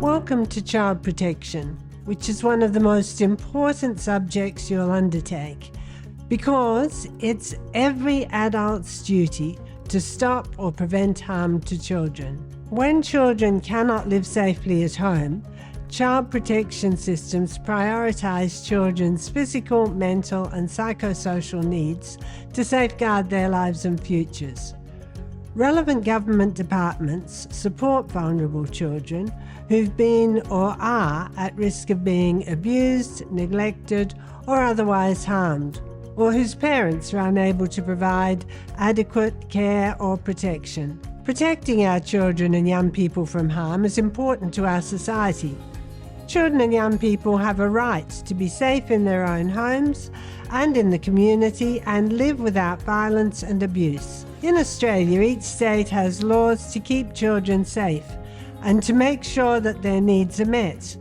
Welcome to Child Protection, which is one of the most important subjects you'll undertake, because it's every adult's duty to stop or prevent harm to children. When children cannot live safely at home, child protection systems prioritize children's physical, mental, and psychosocial needs to safeguard their lives and futures. Relevant government departments support vulnerable children who've been or are at risk of being abused, neglected, or otherwise harmed, or whose parents are unable to provide adequate care or protection. Protecting our children and young people from harm is important to our society. Children and young people have a right to be safe in their own homes and in the community and live without violence and abuse. In Australia, each state has laws to keep children safe and to make sure that their needs are met.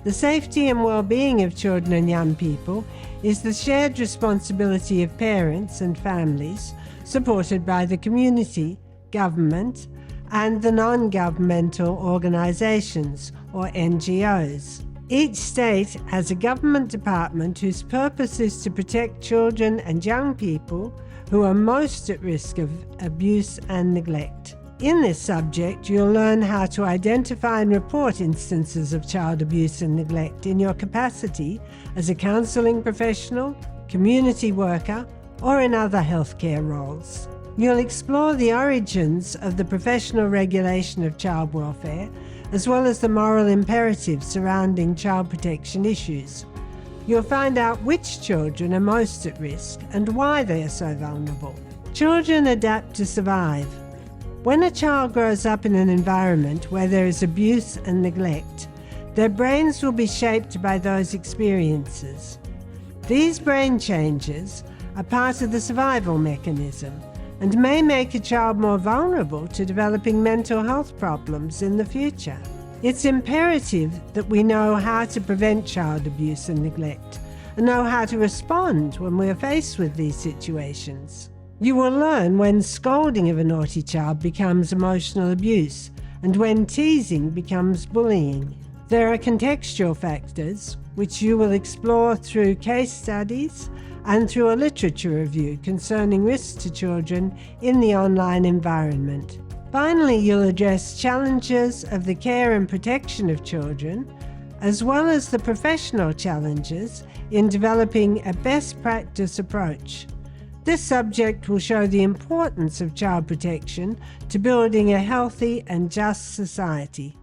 The safety and well-being of children and young people is the shared responsibility of parents and families, supported by the community, government, and the non-governmental organisations, or NGOs. Each state has a government department whose purpose is to protect children and young people who are most at risk of abuse and neglect. In this subject, you'll learn how to identify and report instances of child abuse and neglect in your capacity as a counselling professional, community worker, or in other healthcare roles. You'll explore the origins of the professional regulation of child welfare, as well as the moral imperatives surrounding child protection issues. You'll find out which children are most at risk and why they are so vulnerable. Children adapt to survive. When a child grows up in an environment where there is abuse and neglect, their brains will be shaped by those experiences. These brain changes are part of the survival mechanism and may make a child more vulnerable to developing mental health problems in the future. It's imperative that we know how to prevent child abuse and neglect and know how to respond when we are faced with these situations. You will learn when scolding of a naughty child becomes emotional abuse and when teasing becomes bullying. There are contextual factors which you will explore through case studies and through a literature review concerning risks to children in the online environment. Finally, you'll address challenges of the care and protection of children, as well as the professional challenges in developing a best practice approach. This subject will show the importance of child protection to building a healthy and just society.